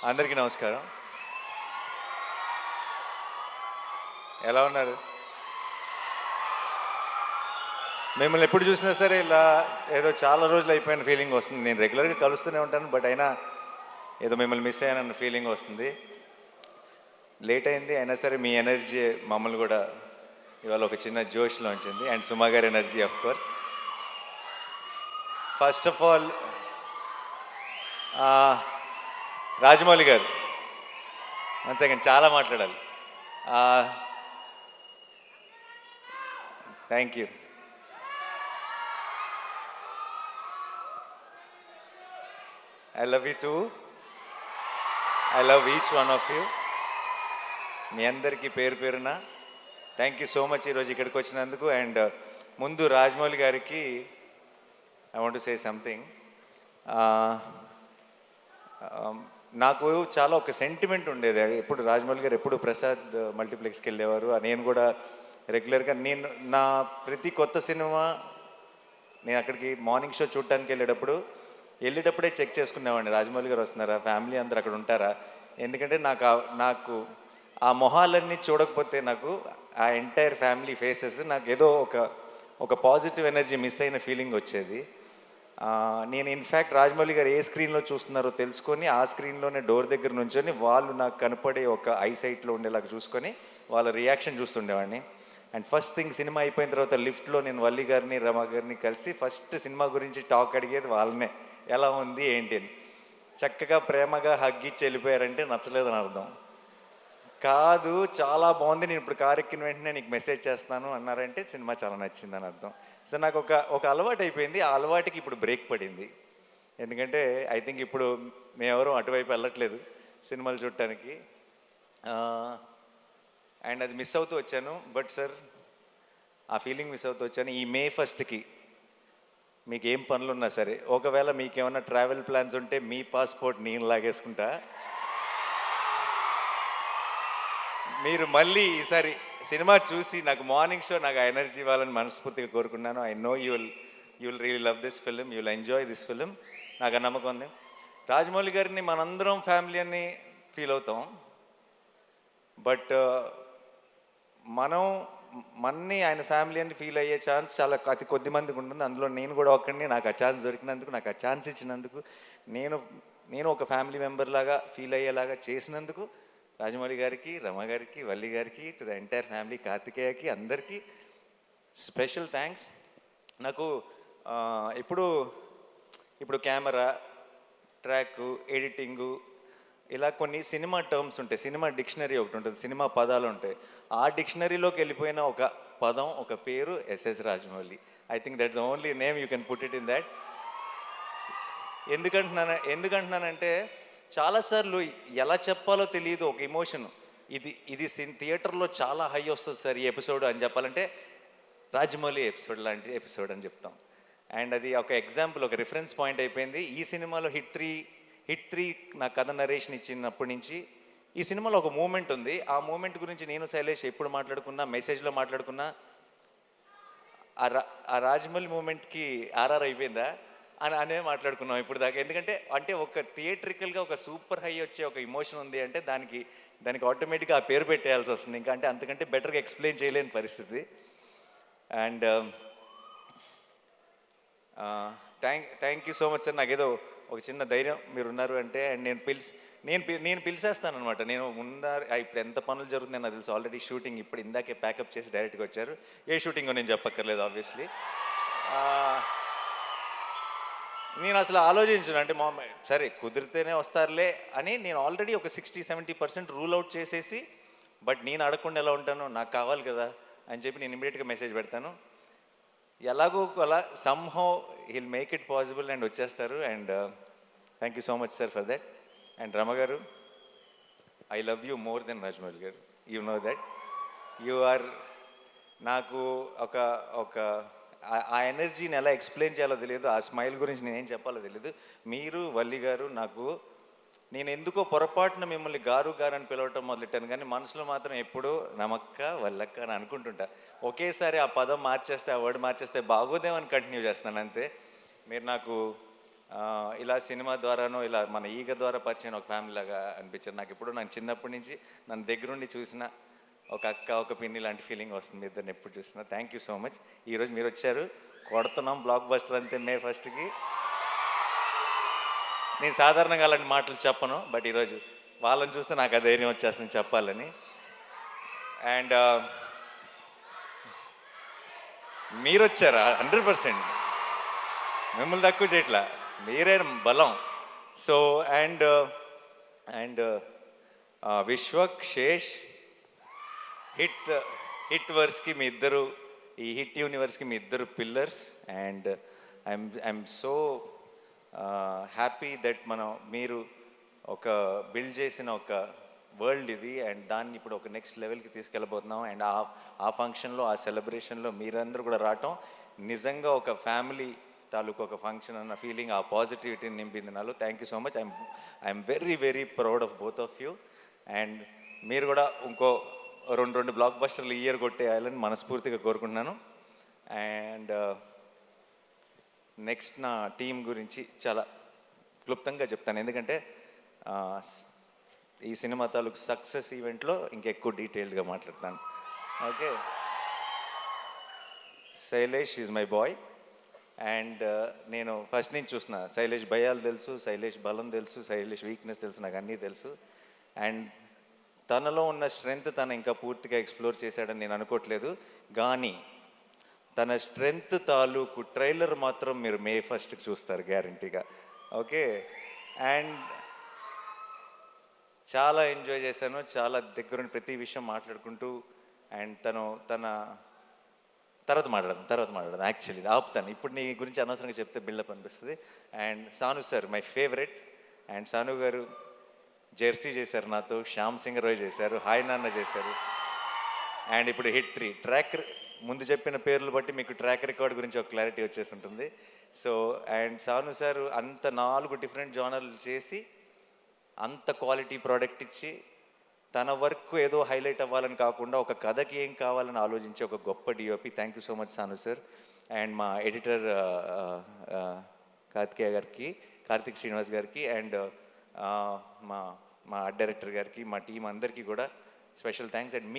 అందరికీ నమస్కారం. ఎలా ఉన్నారు? మిమ్మల్ని ఎప్పుడు చూసినా సరే ఇలా ఏదో చాలా రోజులు అయిపోయిన ఫీలింగ్ వస్తుంది. నేను రెగ్యులర్గా కలుస్తూనే ఉంటాను, బట్ అయినా ఏదో మిమ్మల్ని మిస్ అయ్యానన్న ఫీలింగ్ వస్తుంది. లేట్ అయింది అయినా సరే మీ ఎనర్జీ మమ్మల్ని కూడా ఇవాళ ఒక చిన్న జోష్లో ఉంచింది. అండ్ సుమా గారి energy of course. First of all Rajamouli గారు, వన్ సెకండ్, చాలా మాట్లాడాలి. Thank you. I love you too. I love each one of you. మీ అందరికీ పేరు పేరున థ్యాంక్ యూ సో మచ్ ఈరోజు ఇక్కడికి వచ్చినందుకు. అండ్ ముందు రాజమౌళి గారికి I want to say something. నాకు చాలా ఒక సెంటిమెంట్ ఉండేది. ఎప్పుడు రాజమౌళి గారు ఎప్పుడు ప్రసాద్ మల్టీప్లెక్స్కి వెళ్ళేవారు. నేను కూడా రెగ్యులర్గా నా ప్రతి కొత్త సినిమా నేను అక్కడికి మార్నింగ్ షో చూడటానికి వెళ్ళేటప్పుడే చెక్ చేసుకునేవాడిని, రాజమౌళి గారు వస్తున్నారా, ఫ్యామిలీ అందరు అక్కడ ఉంటారా. ఎందుకంటే నాకు ఆ మొహాలన్నీ చూడకపోతే నాకు ఆ ఎంటైర్ ఫ్యామిలీ ఫేసెస్ నాకు ఏదో ఒక పాజిటివ్ ఎనర్జీ మిస్ అయిన ఫీలింగ్ వచ్చేది. నేను ఇన్ఫ్యాక్ట్ రాజమౌళి గారు ఏ స్క్రీన్లో చూస్తున్నారో తెలుసుకొని ఆ స్క్రీన్లోనే డోర్ దగ్గర నుంచొని వాళ్ళు నాకు కనపడే ఒక ఐసైట్లో ఉండేలాగా చూసుకొని వాళ్ళ రియాక్షన్ చూస్తుండేవాడిని. అండ్ ఫస్ట్ థింగ్ సినిమా అయిపోయిన తర్వాత లిఫ్ట్లో నేను వల్లి గారిని రమ గారిని కలిసి ఫస్ట్ సినిమా గురించి టాక్ అడిగేది వాళ్ళనే, ఎలా ఉంది ఏంటి అని. చక్కగా ప్రేమగా హగ్గిచ్చి వెళ్ళిపోయారంటే నచ్చలేదని అర్థం కాదు, చాలా బాగుంది, నేను ఇప్పుడు కారు ఎక్కిన వెంటనే నీకు మెసేజ్ చేస్తాను అన్నారంటే సినిమా చాలా నచ్చిందని అర్థం. సో నాకు ఒక అలవాటు అయిపోయింది. ఆ అలవాటుకి ఇప్పుడు బ్రేక్ పడింది. ఎందుకంటే ఐ థింక్ ఇప్పుడు మేమెవరూ అటువైపు వెళ్ళట్లేదు సినిమాలు చూడటానికి. అండ్ అది మిస్ అవుతూ వచ్చాను. బట్ సార్, ఆ ఫీలింగ్ మిస్ అవుతూ వచ్చాను. ఈ May 1st మీకు ఏం పనులున్నా సరే, ఒకవేళ మీకు ఏమైనా ట్రావెల్ ప్లాన్స్ ఉంటే మీ పాస్పోర్ట్ నేను లాగేసుకుంటా. మీరు మళ్ళీ ఈసారి సినిమా చూసి నాకు మార్నింగ్ షో నాకు ఆ ఎనర్జీ ఇవ్వాలని మనస్ఫూర్తిగా కోరుకున్నాను. I know you will really love this film, you will enjoy this film. నాకు ఆ నమ్మకం ఉంది. రాజమౌళి గారిని మనందరం ఫ్యామిలీ అని ఫీల్ అవుతాం, బట్ మన్ని ఆయన ఫ్యామిలీ అని ఫీల్ అయ్యే ఛాన్స్ చాలా అతి కొద్ది మందికి ఉంటుంది. అందులో నేను కూడా ఒక్కడిని. నాకు ఆ ఛాన్స్ దొరికినందుకు, నాకు ఆ ఛాన్స్ ఇచ్చినందుకు, నేను ఒక ఫ్యామిలీ మెంబర్ లాగా ఫీల్ అయ్యేలాగా చేసినందుకు రాజమౌళి గారికి, రమ గారికి, వల్లి గారికి, టు ద ఎంటైర్ ఫ్యామిలీ, కార్తికేయకి, అందరికీ స్పెషల్ థ్యాంక్స్. నాకు ఇప్పుడు కెమెరా, ట్రాక్, ఎడిటింగు, ఇలా కొన్ని సినిమా టర్మ్స్ ఉంటాయి. సినిమా డిక్షనరీ ఒకటి ఉంటుంది, సినిమా పదాలు ఉంటాయి. ఆ డిక్షనరీలోకి వెళ్ళిపోయిన ఒక పదం, ఒక పేరు SS Rajamouli. I think that's the only name you can put it in that. ఎందుకంటున్నానంటే చాలాసార్లు ఎలా చెప్పాలో తెలియదు ఒక ఎమోషన్. ఇది థియేటర్లో చాలా హై వస్తుంది సార్ ఈ ఎపిసోడ్ అని చెప్పాలంటే రాజమౌళి ఎపిసోడ్ లాంటి ఎపిసోడ్ అని చెప్తాం. అండ్ అది ఒక ఎగ్జాంపుల్, ఒక రిఫరెన్స్ పాయింట్ అయిపోయింది. ఈ సినిమాలో హిట్ త్రీ నా కథ నరేషన్ ఇచ్చినప్పటి నుంచి ఈ సినిమాలో ఒక మూమెంట్ ఉంది. ఆ మూమెంట్ గురించి నేను శైలేష్ ఎప్పుడు మాట్లాడుకున్నా, మెసేజ్లో మాట్లాడుకున్నా, ఆ రాజమౌళి మూమెంట్కి ఆర్ఆర్ అయిపోయిందా అనే మాట్లాడుకున్నాం ఇప్పుడు దాకా. ఎందుకంటే ఒక థియేట్రికల్గా ఒక సూపర్ హై వచ్చే ఒక ఎమోషన్ ఉంది అంటే దానికి ఆటోమేటిక్గా ఆ పేరు పెట్టేయాల్సి వస్తుంది. ఇంకా అంతకంటే బెటర్గా ఎక్స్ప్లెయిన్ చేయలేని పరిస్థితి. And thank you so much sir. నాకేదో ఒక చిన్న ధైర్యం మీరు ఉన్నారు అంటే. అండ్ నేను పిలిచేస్తాను అనమాట. నేను ఇప్పుడు ఎంత పనులు జరుగుతుందని నాకు తెలుసు. ఆల్రెడీ షూటింగ్ ఇప్పుడు ఇందాకే ప్యాకప్ చేసి డైరెక్ట్గా వచ్చారు. ఏ షూటింగో నేను చెప్పక్కర్లేదు ఆబ్వియస్లీ. నేను అసలు ఆలోచించను, అంటే సరే కుదిరితేనే వస్తారులే అని నేను ఆల్రెడీ ఒక 60-70% రూల్ అవుట్ చేసేసి, బట్ నేను అడగకుండా ఎలా ఉంటాను, నాకు కావాలి కదా అని చెప్పి నేను ఇమీడియట్గా మెసేజ్ పెడతాను. ఎలాగో అలా somehow he'll make it possible and వచ్చేస్తారు. And thank you so much sir for that. And Rama గారు, I love you more than Rajamouli గారు. You know that. You are నాకు ఒక ఆ ఎనర్జీని ఎలా ఎక్స్ప్లెయిన్ చేయాలో తెలియదు. ఆ స్మైల్ గురించి నేనేం చెప్పాలో తెలియదు. మీరు, వల్లి గారు, నేను ఎందుకో పొరపాటున మిమ్మల్ని గారు అని పిలవటం మొదలెట్టాను, కానీ మనసులో మాత్రం ఎప్పుడూ నమక్క, వల్లక్క అని అనుకుంటుంటా. ఒకేసారి ఆ పదం మార్చేస్తే, ఆ వర్డ్ మార్చేస్తే బాగోదేమని కంటిన్యూ చేస్తాను అంతే. మీరు నాకు ఇలా సినిమా ద్వారానో ఇలా మన ఈగ ద్వారా పరిచయం ఒక ఫ్యామిలీ లాగా అనిపించారు నాకు. ఇప్పుడు నాకు చిన్నప్పటి నుంచి నన్ను దగ్గరుండి చూసిన ఒక అక్క ఒక పిన్ని లాంటి ఫీలింగ్ వస్తుంది ఇద్దరిని ఎప్పుడు చూసినా. Thank you so much. ఈరోజు మీరు వచ్చారు, కొడుతున్నాం బ్లాక్ బస్టర్ అంతే మే 1కి. నేను సాధారణంగా అలాంటి మాటలు చెప్పను, బట్ ఈరోజు వాళ్ళని చూస్తే నాకు ఆ ధైర్యం వచ్చేస్తుంది చెప్పాలని. అండ్ మీరు వచ్చారా 100%, మిమ్మల్ని తక్కువ చేయట్లా, మీరే బలం. So and Vishwak Sesh hit వర్స్కి మీ ఇద్దరు, ఈ హిట్ యూనివర్స్కి మీ ఇద్దరు pillars. And I'm so happy that మీరు ఒక బిల్డ్ చేసిన ఒక వరల్డ్ ఇది, అండ్ దాన్ని ఇప్పుడు ఒక నెక్స్ట్ లెవెల్కి తీసుకెళ్ళబోతున్నాం. అండ్ ఆ ఫంక్షన్లో, ఆ సెలబ్రేషన్లో మీరందరూ కూడా రావటం నిజంగా ఒక ఫ్యామిలీ తాలూకు ఒక ఫంక్షన్ అన్న ఫీలింగ్, ఆ పాజిటివిటీని నింపింది నాలో. Thank you so much. I'm very very proud of both of you. And మీరు కూడా ఇంకో రెండు బ్లాక్ బస్టర్లు ఇయర్ కొట్టేయాలని మనస్ఫూర్తిగా కోరుకుంటున్నాను. అండ్ నెక్స్ట్ నా టీం గురించి చాలా క్లుప్తంగా చెప్తాను, ఎందుకంటే ఈ సినిమా తాలూకు సక్సెస్ ఈవెంట్లో ఇంకెక్కువ డీటెయిల్డ్గా మాట్లాడతాను. Okay, Shailesh is my boy. And నేను ఫస్ట్ నుంచి చూసిన శైలేష్ భయాలు తెలుసు, శైలేష్ బలం తెలుసు, శైలేష్ వీక్నెస్ తెలుసు, నాకు అన్నీ తెలుసు. అండ్ తనలో ఉన్న స్ట్రెంగ్త్ తను ఇంకా పూర్తిగా ఎక్స్ప్లోర్ చేశాడని నేను అనుకోవట్లేదు, కానీ తన స్ట్రెంగ్త్ తాలూకు ట్రైలర్ మాత్రం మీరు మే 1కి చూస్తారు గ్యారంటీగా. ఓకే, అండ్ చాలా ఎంజాయ్ చేశాను, చాలా దగ్గరుండి ప్రతి విషయం మాట్లాడుకుంటూ. అండ్ తన తర్వాత మాట్లాడదాం యాక్చువల్లీ ఆపుతాను, ఇప్పుడు నీ గురించి అనవసరంగా చెప్తే బిల్డప్ అనిపిస్తుంది. And Sanu sir my favourite. And Sanu గారు జెర్సీ చేశారు నాతో, శ్యామ్ సింగ్ రాయ్ చేశారు, హాయ్ నాన్న చేశారు. అండ్ ఇప్పుడు హిట్ 3 ట్రాక్, ముందు చెప్పిన పేర్లు బట్టి మీకు ట్రాక్ రికార్డ్ గురించి ఒక క్లారిటీ వచ్చేసి ఉంటుంది. సో అండ్ సాను సార్ అంత 4 డిఫరెంట్ జానర్లు చేసి అంత క్వాలిటీ ప్రోడక్ట్ ఇచ్చి తన వర్క్ ఏదో హైలైట్ అవ్వాలని కాకుండా ఒక కథకి ఏం కావాలని ఆలోచించే ఒక గొప్ప DOP. Thank you so much Sanu sir. And మా ఎడిటర్ కార్తిక్ శ్రీనివాస్ గారికి, అండ్ మా ఆర్ట్ డైరెక్టర్ గారికి, మా టీం అందరికీ కూడా స్పెషల్ థ్యాంక్స్. అండ్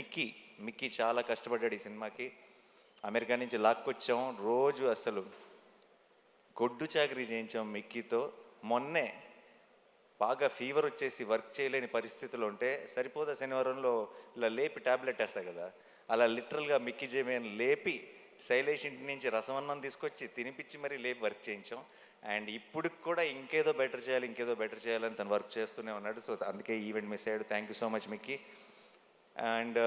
మిక్కీ చాలా కష్టపడ్డాడు ఈ సినిమాకి. అమెరికా నుంచి లాక్కొచ్చాం, రోజు అసలు గొడ్డు చాకరీ చేయించాం మిక్కీతో. మొన్నే బాగా ఫీవర్ వచ్చేసి వర్క్ చేయలేని పరిస్థితులు ఉంటే సరిపోదా శనివారంలో ఇలా లేపి ట్యాబ్లెట్ వేస్తాయి కదా, అలా లిటరల్గా మిక్కీ జేమేని లేపి శైలేష్ ఇంటి నుంచి రసమన్నం తీసుకొచ్చి తినిపించి మరీ లేపి వర్క్ చేయించాం. అండ్ ఇప్పుడు కూడా ఇంకేదో బెటర్ చేయాలని తను వర్క్ చేస్తూనే ఉన్నాడు. సో అందుకే ఈవెంట్ మిస్ అయ్యాడు. Thank you so much Mickey. And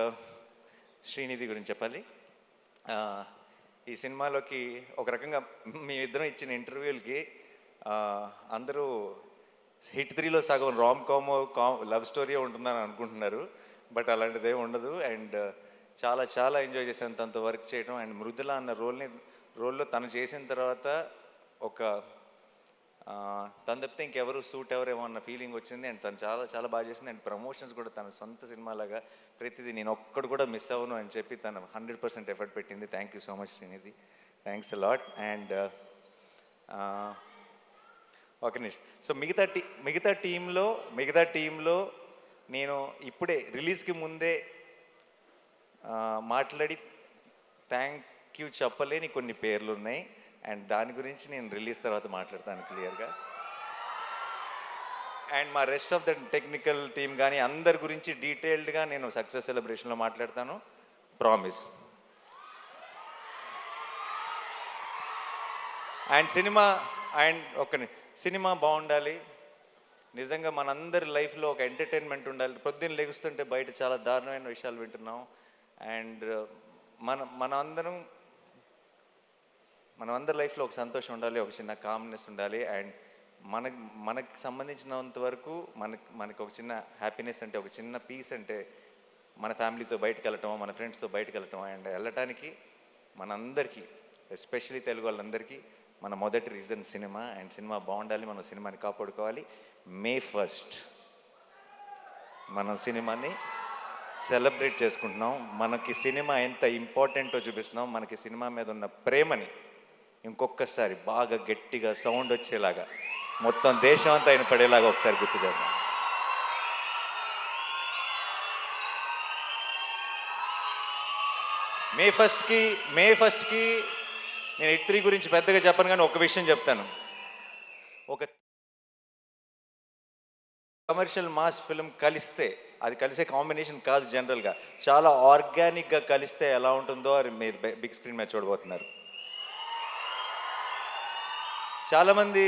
Srinidhi గురించి చెప్పాలి. ఈ సినిమాలోకి ఒక రకంగా మీ ఇద్దరం ఇచ్చిన ఇంటర్వ్యూలకి అందరూ హిట్ 3లో సగం రామ్ లవ్ స్టోరీ ఉంటుందని అనుకుంటున్నారు, బట్ అలాంటిదే ఉండదు. అండ్ చాలా ఎంజాయ్ చేశాను తనతో వర్క్ చేయడం. అండ్ మృదుల అన్న రోల్లో తను చేసిన తర్వాత ఒక తను తప్పితే ఇంకెవరు సూట్ ఎవరేమో అన్న ఫీలింగ్ వచ్చింది. అండ్ తను చాలా బాగా చేసింది. అండ్ ప్రమోషన్స్ కూడా తన సొంత సినిమాలాగా ప్రతిదీ నేను ఒక్కడు కూడా మిస్ అవ్వను అని చెప్పి తను 100% ఎఫర్ట్ పెట్టింది. Thank you so much Srinidhi, thanks a lot. And ఒక నిమిషం. సో మిగతా టీంలో నేను ఇప్పుడే రిలీజ్కి ముందే మాట్లాడి థ్యాంక్ యూ చెప్పలేని కొన్ని పేర్లు ఉన్నాయి. అండ్ దాని గురించి నేను రిలీజ్ తర్వాత మాట్లాడతాను క్లియర్గా. అండ్ మా rest of the technical team కానీ అందరి గురించి డీటెయిల్డ్గా నేను సక్సెస్ సెలబ్రేషన్లో మాట్లాడతాను, ప్రామిస్. అండ్ సినిమా బాగుండాలి, నిజంగా మనందరి లైఫ్లో ఒక ఎంటర్టైన్మెంట్ ఉండాలి. పొద్దున్న లెగుస్తుంటే బయట చాలా దారుణమైన విషయాలు వింటున్నాం. అండ్ మనమందరి లైఫ్లో ఒక సంతోషం ఉండాలి, ఒక చిన్న కామ్నెస్ ఉండాలి. అండ్ మనకు సంబంధించినంత వరకు మనకు ఒక చిన్న హ్యాపీనెస్ అంటే, ఒక చిన్న పీస్ అంటే మన ఫ్యామిలీతో బయటకు వెళ్ళటం, మన ఫ్రెండ్స్తో బయటకు వెళ్ళటం. అండ్ వెళ్ళటానికి మనందరికీ, ఎస్పెషలీ తెలుగు వాళ్ళందరికీ మన మొదటి రీజన్ సినిమా. అండ్ సినిమా బాగుండాలి, మనం సినిమాని కాపాడుకోవాలి. మే 1 మనం సినిమాని సెలబ్రేట్ చేసుకుంటున్నాం. మనకి సినిమా ఎంత ఇంపార్టెంటో చూపిస్తున్నాం. మనకి సినిమా మీద ఉన్న ప్రేమని ఇంకొకసారి బాగా గట్టిగా సౌండ్ వచ్చేలాగా మొత్తం దేశం అంతా ఆయన పడేలాగా ఒకసారి గుర్తు చేద్దాం. మే ఫస్ట్కి నేను హిట్ 3 గురించి పెద్దగా చెప్పను, కానీ ఒక విషయం చెప్తాను. ఒక కమర్షియల్ మాస్ ఫిల్మ్ కలిస్తే, అది కలిసే కాంబినేషన్ కాదు జనరల్గా, చాలా ఆర్గానిక్గా కలిస్తే ఎలా ఉంటుందో అది మీరు బిగ్ స్క్రీన్ మీద చూడబోతున్నారు. చాలామంది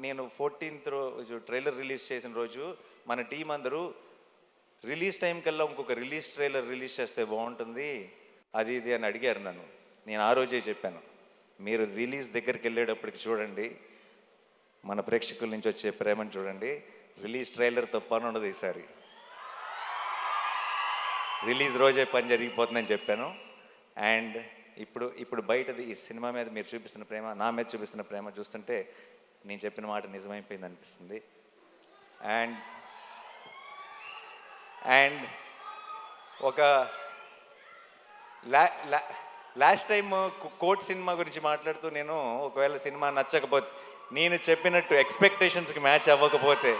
నేను 14th రోజు ట్రైలర్ రిలీజ్ చేసిన రోజు మన టీం అందరూ రిలీజ్ టైం కల్లా ఇంకొక ట్రైలర్ రిలీజ్ చేస్తే బాగుంటుంది అది ఇది అని అడిగారు నన్ను. నేను ఆ రోజే చెప్పాను, మీరు రిలీజ్ దగ్గరికి వెళ్ళేటప్పటికి చూడండి, మన ప్రేక్షకుల నుంచి వచ్చే ప్రేమను చూడండి, రిలీజ్ ట్రైలర్తో పని ఉండదు ఈసారి, రిలీజ్ రోజే పని జరిగిపోతుందని చెప్పాను. అండ్ ఇప్పుడు బయటది ఈ సినిమా మీద మీరు చూపిస్తున్న ప్రేమ, నా మీద చూపిస్తున్న ప్రేమ చూస్తుంటే నేను చెప్పిన మాట నిజమైపోయింది అనిపిస్తుంది. అండ్ ఒక లాస్ట్ టైం కోర్ట్ సినిమా గురించి మాట్లాడుతూ నేను ఒకవేళ సినిమా నచ్చకపోతే, నేను చెప్పినట్టు ఎక్స్పెక్టేషన్స్కి మ్యాచ్ అవ్వకపోతే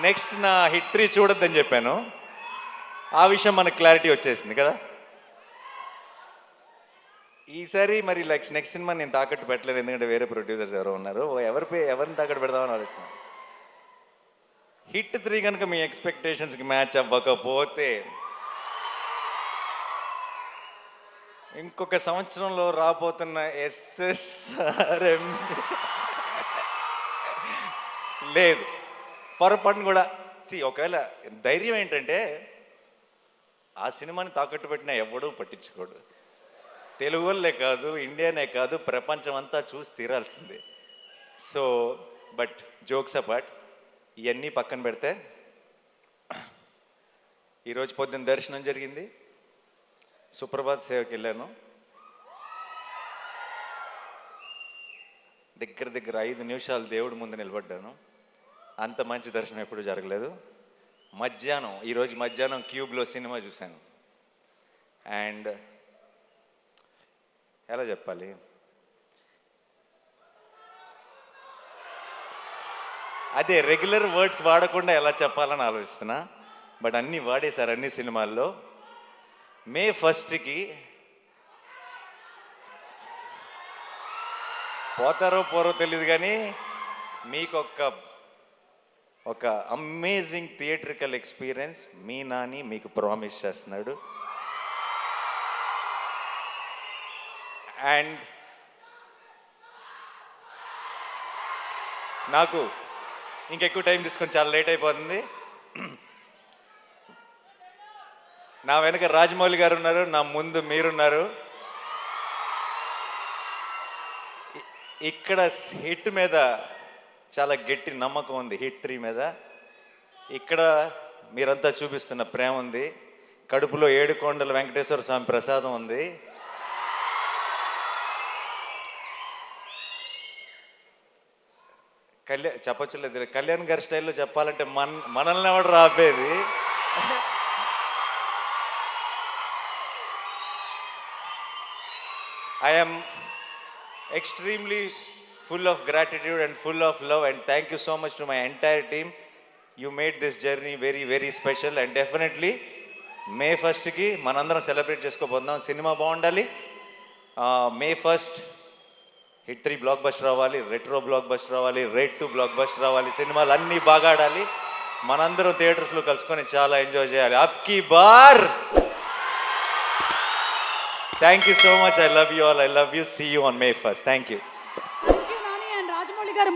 నెక్స్ట్ నా హిట్ 3 చూడొద్దని చెప్పాను. ఆ విషయం మనకు క్లారిటీ వచ్చేసింది కదా. ఈసారి మరి నెక్స్ట్ సినిమా నేను తాకట్టు పెట్టలేదు, ఎందుకంటే వేరే ప్రొడ్యూసర్స్ ఎవరో ఉన్నారు, ఎవరిని తాకట్టు పెడదామని ఆలోచిస్తున్నాను. హిట్ 3 కనుక మీ ఎక్స్పెక్టేషన్స్కి మ్యాచ్ అవ్వకపోతే ఇంకొక సంవత్సరంలో రాబోతున్న SSRM లేదు, పొరపాటును కూడా. ఒకవేళ ధైర్యం ఏంటంటే ఆ సినిమాని తాకట్టు పెట్టినా ఎవడూ పట్టించుకోడు, తెలుగు వాళ్ళే కాదు, ఇండియానే కాదు, ప్రపంచం అంతా చూసి తీరాల్సిందే. సో బట్ జోక్స్ అపార్ట్, ఇవన్నీ పక్కన పెడితే ఈరోజు పొద్దున్న దర్శనం జరిగింది, సుప్రభాత్ సేవకి వెళ్ళాను, దగ్గర 5 నిమిషాలు దేవుడి ముందు నిలబడ్డాను. అంత మంచి దర్శనం ఎప్పుడు జరగలేదు. ఈరోజు మధ్యాహ్నం క్యూబ్లో సినిమా చూశాను. అండ్ ఎలా చెప్పాలి, అదే రెగ్యులర్ వర్డ్స్ వాడకుండా ఎలా చెప్పాలని ఆలోచిస్తున్నా, బట్ అన్నీ వాడేశారు అన్ని సినిమాల్లో. మే 1కి పోతారో పోరో తెలియదు, కానీ మీకు ఒక అమేజింగ్ థియేట్రికల్ ఎక్స్పీరియన్స్ మీ నాని మీకు ప్రామిస్ చేస్తున్నాడు. అండ్ నాకు ఇంకెక్కువ టైం తీసుకొని చాలా లేట్ అయిపోతుంది. నా వెనక రాజమౌళి గారు ఉన్నారు, నా ముందు మీరున్నారు. ఇక్కడ హిట్ మీద చాలా గట్టి నమ్మకం ఉంది, హిట్ 3 మీద. ఇక్కడ మీరంతా చూపిస్తున్న ప్రేమ ఉంది, కడుపులో 7 కొండల వెంకటేశ్వర స్వామి ప్రసాదం ఉంది. చెప్పొచ్చులేదు, కళ్యాణ్ గారి స్టైల్లో చెప్పాలంటే మనల్ని ఎవడు రాబేది. I am extremely full of gratitude and full of love, and thank you so much to my entire team. You made this journey very, very special, and definitely May 1కి మనందరం సెలబ్రేట్ చేసుకోబోతున్నాం. సినిమా బాగుండాలి. May 1st hit 3 block buster రావాలి, retro block buster రావాలి, rate 2 block buster రావాలి, సినిమాలు అన్నీ బాగా ఆడాలి, మనందరం థియేటర్స్లో కలుసుకొని చాలా ఎంజాయ్ చేయాలి. అబ్కి bar. Thank you so much. I love you all. I love you. See you on May 1st. Thank you. Thank you, Nani and Rajmouli garu.